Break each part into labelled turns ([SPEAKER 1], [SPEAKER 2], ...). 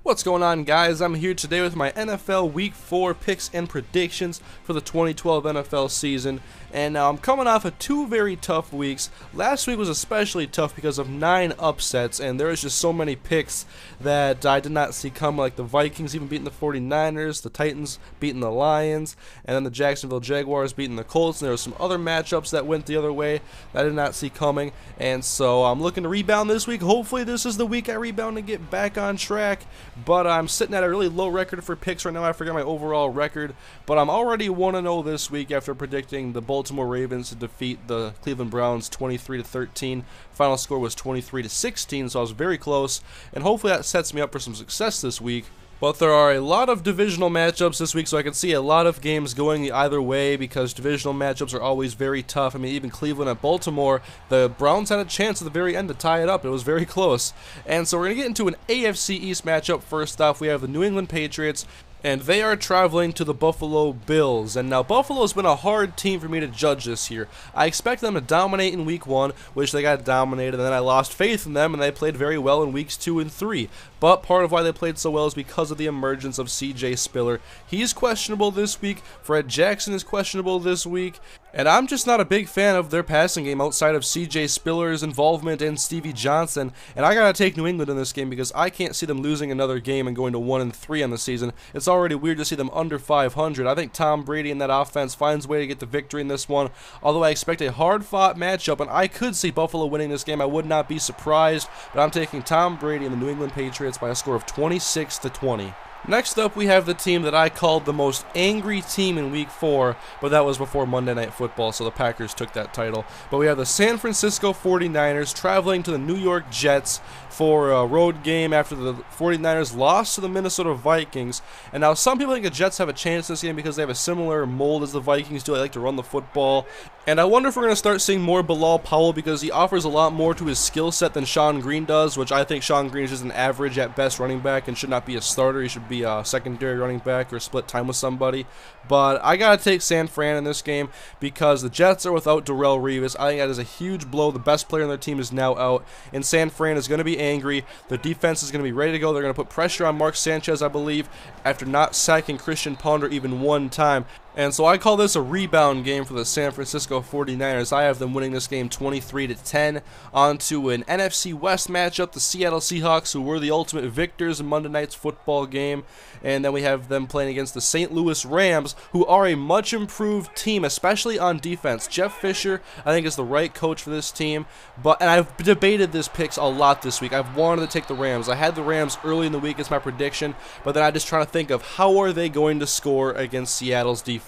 [SPEAKER 1] What's going on, guys? I'm here today with my NFL Week 4 picks and predictions for the 2012 NFL season. And now I'm coming off of two very tough weeks. Last week was especially tough because of 9 upsets, and there was just so many picks that I did not see come, like the Vikings even beating the 49ers, the Titans beating the Lions, and then the Jacksonville Jaguars beating the Colts. And there were some other matchups that went the other way that I did not see coming. And so I'm looking to rebound this week. Hopefully this is the week I rebound and get back on track. But I'm sitting at a really low record for picks right now. I forget my overall record, but I'm already 1-0 this week after predicting the Baltimore Ravens to defeat the Cleveland Browns 23-13. Final score was 23-16, so I was very close, and hopefully that sets me up for some success this week. But there are a lot of divisional matchups this week, so I can see a lot of games going either way because divisional matchups are always very tough. I mean, even Cleveland at Baltimore, the Browns had a chance at the very end to tie it up. It was very close. And so we're going to get into an AFC East matchup. First off, we have the New England Patriots, and they are traveling to the Buffalo Bills. And now Buffalo has been a hard team for me to judge this year. I expect them to dominate in week 1, which they got dominated, and then I lost faith in them, and they played very well in weeks 2 and 3. But part of why they played so well is because of the emergence of C.J. Spiller. He's questionable this week. Fred Jackson is questionable this week. And I'm just not a big fan of their passing game outside of C.J. Spiller's involvement and Stevie Johnson. And I gotta take New England in this game because I can't see them losing another game and going to 1-3 on the season. It's already weird to see them under 500. I think Tom Brady and that offense finds a way to get the victory in this one. Although I expect a hard-fought matchup, and I could see Buffalo winning this game. I would not be surprised. But I'm taking Tom Brady and the New England Patriots by a score of 26-20. Next up, we have the team that I called the most angry team in Week 4, but that was before Monday Night Football, so the Packers took that title. But we have the San Francisco 49ers traveling to the New York Jets for a road game after the 49ers lost to the Minnesota Vikings. And now some people think the Jets have a chance in this game because they have a similar mold as the Vikings do. They like to run the football. And I wonder if we're going to start seeing more Bilal Powell because he offers a lot more to his skill set than Sean Green does, which I think Sean Green is just an average at best running back and should not be a starter. He should be a secondary running back or split time with somebody. But I got to take San Fran in this game because the Jets are without Darrelle Revis. I think that is a huge blow. The best player on their team is now out, and San Fran is going to be angry. The defense is going to be ready to go. They're going to put pressure on Mark Sanchez, I believe, after not sacking Christian Ponder even one time. And so I call this a rebound game for the San Francisco 49ers. I have them winning this game 23-10. On to an NFC West matchup, the Seattle Seahawks, who were the ultimate victors in Monday night's football game. And then we have them playing against the St. Louis Rams, who are a much improved team, especially on defense. Jeff Fisher, I think, is the right coach for this team. And I've debated this picks a lot this week. I've wanted to take the Rams. I had the Rams early in the week as my prediction, but then I just trying to think of how are they going to score against Seattle's defense.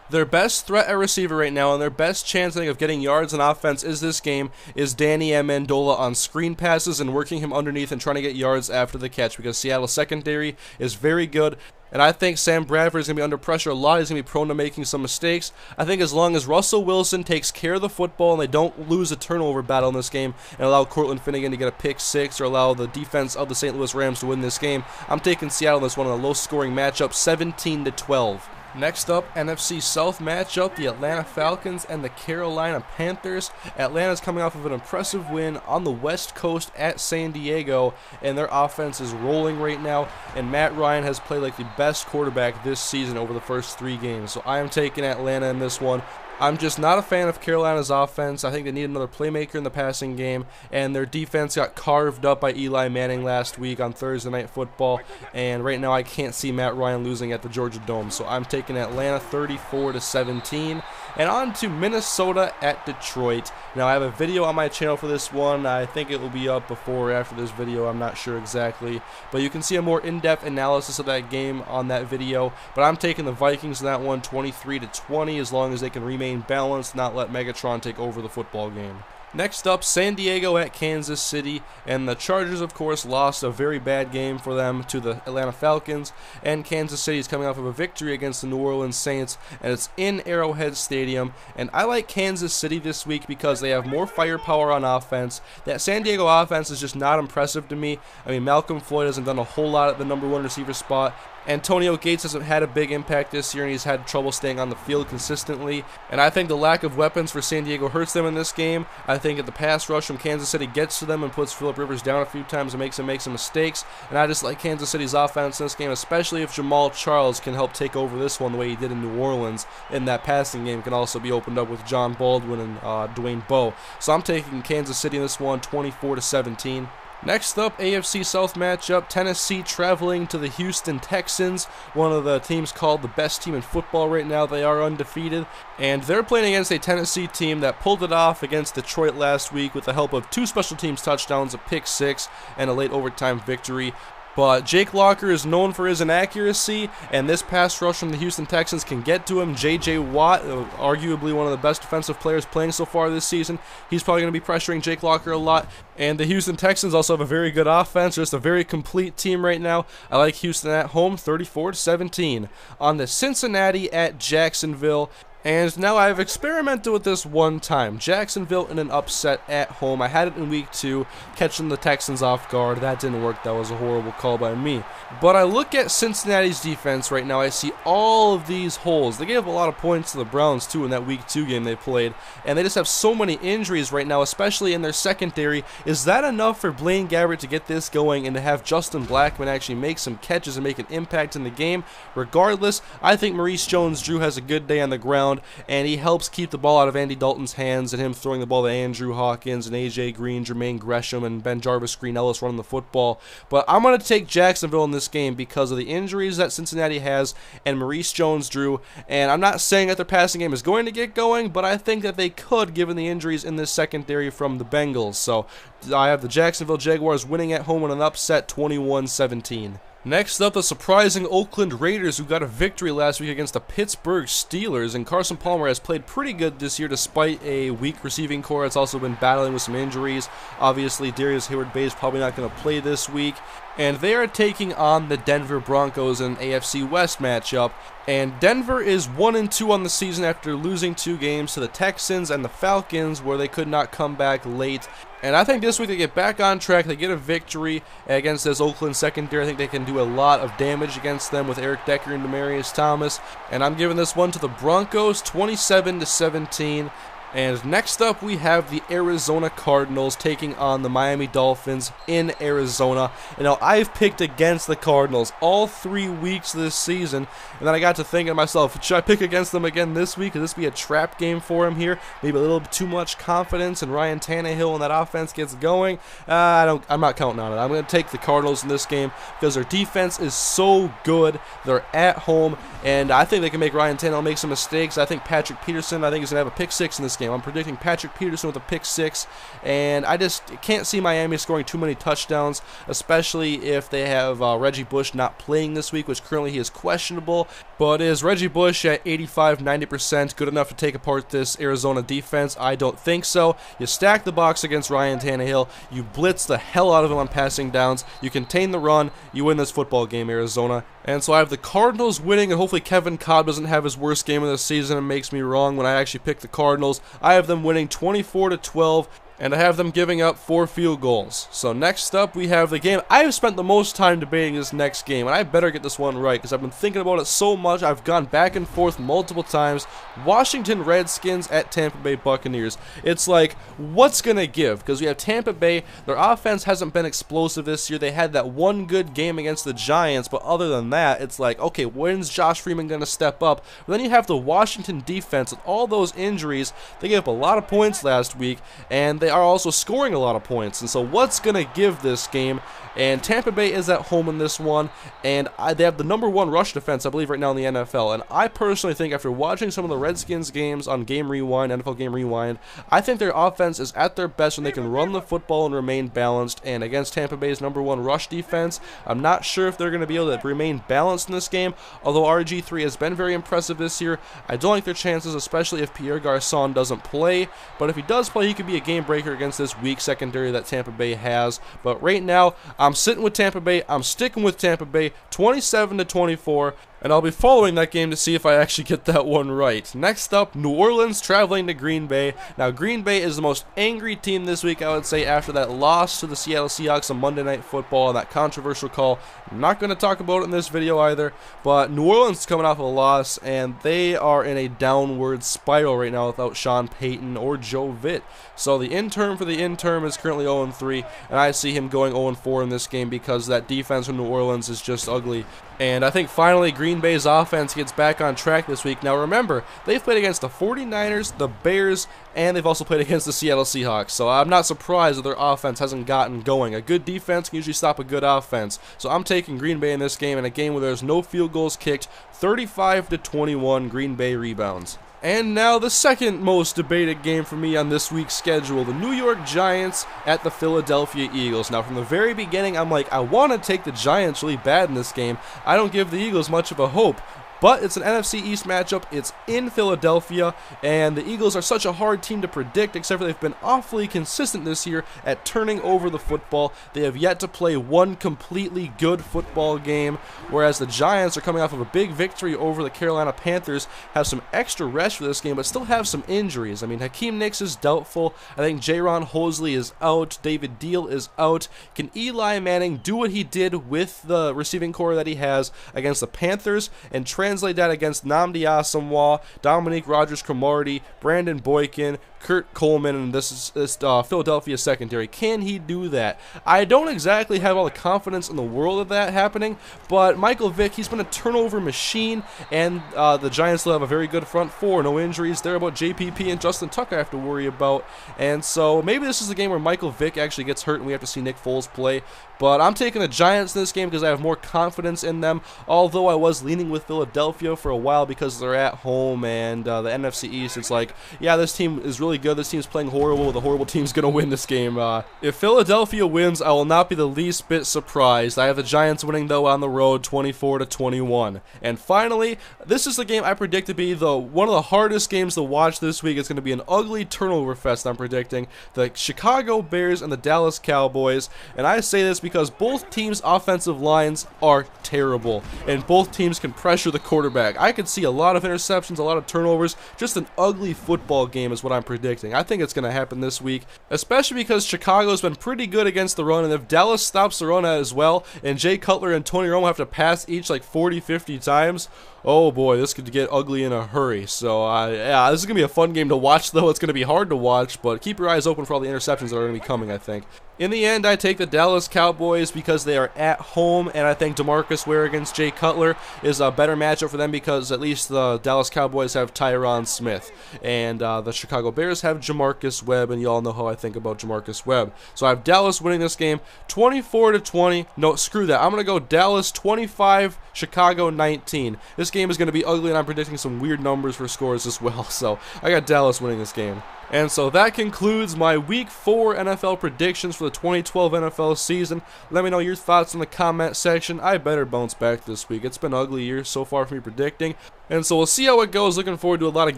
[SPEAKER 1] Their best threat at receiver right now and their best chance, I think, of getting yards on offense this game is Danny Amendola on screen passes and working him underneath and trying to get yards after the catch because Seattle's secondary is very good. And I think Sam Bradford is going to be under pressure a lot. He's going to be prone to making some mistakes. I think as long as Russell Wilson takes care of the football and they don't lose a turnover battle in this game and allow Cortland Finnegan to get a pick six or allow the defense of the St. Louis Rams to win this game, I'm taking Seattle in this one in a low-scoring matchup, 17-12. Next up, NFC South matchup, the Atlanta Falcons and the Carolina Panthers. Atlanta's coming off of an impressive win on the West Coast at San Diego, and their offense is rolling right now, and Matt Ryan has played like the best quarterback this season over the first 3 games. So I am taking Atlanta in this one. I'm just not a fan of Carolina's offense. I think they need another playmaker in the passing game, and their defense got carved up by Eli Manning last week on Thursday Night Football, and right now I can't see Matt Ryan losing at the Georgia Dome, so I'm taking Atlanta 34-17. And on to Minnesota at Detroit. Now I have a video on my channel for this one. I think it will be up before or after this video. I'm not sure exactly, but you can see a more in-depth analysis of that game on that video. But I'm taking the Vikings in that one 23-20 as long as they can remain balanced, not let Megatron take over the football game. Next up, San Diego at Kansas City, and the Chargers, of course, lost a very bad game for them to the Atlanta Falcons, and Kansas City is coming off of a victory against the New Orleans Saints, and it's in Arrowhead Stadium, and I like Kansas City this week because they have more firepower on offense. That San Diego offense is just not impressive to me. I mean, Malcolm Floyd hasn't done a whole lot at the number 1 receiver spot. Antonio Gates hasn't had a big impact this year, and he's had trouble staying on the field consistently. And I think the lack of weapons for San Diego hurts them in this game. I think if the pass rush from Kansas City gets to them and puts Phillip Rivers down a few times and makes him make some mistakes. And I just like Kansas City's offense in this game, especially if Jamal Charles can help take over this one the way he did in New Orleans. And that passing game can also be opened up with John Baldwin and Dwayne Bowe. So I'm taking Kansas City in this one, 24-17. Next up, AFC South matchup, Tennessee traveling to the Houston Texans, one of the teams called the best team in football right now. They are undefeated, and they're playing against a Tennessee team that pulled it off against Detroit last week with the help of 2 special teams touchdowns, a pick six, and a late overtime victory. But Jake Locker is known for his inaccuracy, and this pass rush from the Houston Texans can get to him. J.J. Watt, arguably one of the best defensive players playing so far this season, he's probably going to be pressuring Jake Locker a lot. And the Houston Texans also have a very good offense, just a very complete team right now. I like Houston at home, 34-17. On the Cincinnati at Jacksonville. And now I've experimented with this one time. Jacksonville in an upset at home. I had it in week 2, catching the Texans off guard. That didn't work. That was a horrible call by me. But I look at Cincinnati's defense right now. I see all of these holes. They gave a lot of points to the Browns, too, in that week 2 game they played. And they just have so many injuries right now, especially in their secondary. Is that enough for Blaine Gabbert to get this going and to have Justin Blackmon actually make some catches and make an impact in the game? Regardless, I think Maurice Jones-Drew has a good day on the ground, and he helps keep the ball out of Andy Dalton's hands and him throwing the ball to Andrew Hawkins and A.J. Green, Jermaine Gresham, and Ben Jarvis Green Ellis running the football. But I'm going to take Jacksonville in this game because of the injuries that Cincinnati has and Maurice Jones-Drew. And I'm not saying that their passing game is going to get going, but I think that they could given the injuries in this secondary from the Bengals. So I have the Jacksonville Jaguars winning at home in an upset, 21-17. Next up, the surprising Oakland Raiders, who got a victory last week against the Pittsburgh Steelers, and Carson Palmer has played pretty good this year despite a weak receiving core. It's also been battling with some injuries. Obviously, Darius Hayward-Bay is probably not going to play this week, and they are taking on the Denver Broncos in an AFC West matchup. And Denver is 1-2 on the season after losing 2 games to the Texans and the Falcons, where they could not come back late. And I think this week they get back on track. They get a victory against this Oakland secondary. I think they can do a lot of damage against them with Eric Decker and Demaryius Thomas. And I'm giving this one to the Broncos, 27-17. And next up, we have the Arizona Cardinals taking on the Miami Dolphins in Arizona. And now, I've picked against the Cardinals all 3 weeks this season. And then I got to thinking to myself, should I pick against them again this week? Could this be a trap game for him here? Maybe a little too much confidence in Ryan Tannehill and that offense gets going? I'm not counting on it. I'm going to take the Cardinals in this game because their defense is so good. They're at home, and I think they can make Ryan Tannehill make some mistakes. I think Patrick Peterson, is going to have a pick 6 in this game. I'm predicting Patrick Peterson with a pick 6, and I just can't see Miami scoring too many touchdowns, especially if they have Reggie Bush not playing this week, which currently he is questionable. But is Reggie Bush at 85-90% good enough to take apart this Arizona defense? I don't think so. You stack the box against Ryan Tannehill, you blitz the hell out of him on passing downs, you contain the run, you win this football game, Arizona. And so I have the Cardinals winning, and hopefully Kevin Kolb doesn't have his worst game of the season and makes me wrong when I actually pick the Cardinals. I have them winning 24-12. And I have them giving up 4 field goals. So next up, we have the game. I have spent the most time debating this next game, and I better get this one right because I've been thinking about it so much. I've gone back and forth multiple times. Washington Redskins at Tampa Bay Buccaneers. It's like, what's going to give? Because we have Tampa Bay. Their offense hasn't been explosive this year. They had that one good game against the Giants, but other than that, it's like, okay, when's Josh Freeman going to step up? But then you have the Washington defense with all those injuries. They gave up a lot of points last week, and they are also scoring a lot of points. And so what's going to give this game? And Tampa Bay is at home in this one, and they have the #1 rush defense, I believe, right now in the NFL. And I personally think, after watching some of the Redskins games on Game Rewind, NFL Game Rewind, I think their offense is at their best when they can run the football and remain balanced. And against Tampa Bay's #1 rush defense, I'm not sure if they're going to be able to remain balanced in this game. Although RG3 has been very impressive this year, I don't like their chances, especially if Pierre Garçon doesn't play. But if he does play, he could be a game breaker against this weak secondary that Tampa Bay has. But right now, I'm sitting with Tampa Bay. I'm sticking with Tampa Bay, 27-24. and I'll be following that game to see if I actually get that one right. Next up, New Orleans traveling to Green Bay. Now, Green Bay is the most angry team this week, I would say, after that loss to the Seattle Seahawks on Monday Night Football and that controversial call. I'm not going to talk about it in this video either, but New Orleans is coming off a loss, and they are in a downward spiral right now without Sean Payton or Joe Vitt. So the intern for the interim is currently 0-3, and I see him going 0-4 in this game because that defense from New Orleans is just ugly. And I think finally Green Bay's offense gets back on track this week. Now remember, they've played against the 49ers, the Bears, and they've also played against the Seattle Seahawks. So I'm not surprised that their offense hasn't gotten going. A good defense can usually stop a good offense. So I'm taking Green Bay in this game, in a game where there's no field goals kicked. 35-21 Green Bay rebounds. And now the second most debated game for me on this week's schedule, the New York Giants at the Philadelphia Eagles. Now from the very beginning, I'm like, I want to take the Giants really bad in this game. I don't give the Eagles much of a hope. But it's an NFC East matchup, it's in Philadelphia, and the Eagles are such a hard team to predict, except for they've been awfully consistent this year at turning over the football. They have yet to play one completely good football game, whereas the Giants are coming off of a big victory over the Carolina Panthers, have some extra rest for this game, but still have some injuries. I mean, Hakeem Nicks is doubtful, I think Jaron Hosley is out, David Deal is out. Can Eli Manning do what he did with the receiving core that he has against the Panthers and translate that against Nnamdi Asomugha, Dominique Rodgers-Cromartie, Brandon Boykin, Kurt Coleman, and this Philadelphia secondary? Can he do that? I don't exactly have all the confidence in the world of that happening, but Michael Vick, he's been a turnover machine, and the Giants still have a very good front four, no injuries there about JPP and Justin Tucker I have to worry about, and so maybe this is the game where Michael Vick actually gets hurt and we have to see Nick Foles play. But I'm taking the Giants in this game because I have more confidence in them, although I was leaning with Philadelphia for a while because they're at home, and the NFC East, it's like, yeah, this team is really good, this team's playing horrible, the horrible team's going to win this game. If Philadelphia wins, I will not be the least bit surprised. I have the Giants winning, though, on the road, 24-21. And finally, this is the game I predict to be one of the hardest games to watch this week. It's going to be an ugly turnover fest, I'm predicting. The Chicago Bears and the Dallas Cowboys, and I say this because both teams' offensive lines are terrible, and both teams can pressure the quarterback. I could see a lot of interceptions, a lot of turnovers, just an ugly football game is what I'm predicting. I think it's going to happen this week, especially because Chicago's been pretty good against the run, and if Dallas stops the run as well, and Jay Cutler and Tony Romo have to pass each like 40-50 times, oh boy, this could get ugly in a hurry. So, yeah, this is going to be a fun game to watch, though. It's going to be hard to watch, but keep your eyes open for all the interceptions that are going to be coming, I think. In the end, I take the Dallas Cowboys because they are at home, and I think DeMarcus Ware against Jay Cutler is a better matchup for them because at least the Dallas Cowboys have Tyron Smith, and the Chicago Bears have Jamarcus Webb, and you all know how I think about Jamarcus Webb. So I have Dallas winning this game 24-20. No, screw that. I'm going to go Dallas 25, Chicago 19. This game is going to be ugly, and I'm predicting some weird numbers for scores as well, so I got Dallas winning this game. And so that concludes my Week 4 NFL predictions for the 2012 NFL season. Let me know your thoughts in the comment section. I better bounce back this week. It's been an ugly year so far for me predicting. And so we'll see how it goes. Looking forward to a lot of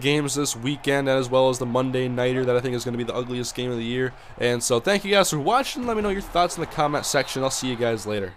[SPEAKER 1] games this weekend, as well as the Monday Nighter that I think is going to be the ugliest game of the year. And so thank you guys for watching. Let me know your thoughts in the comment section. I'll see you guys later.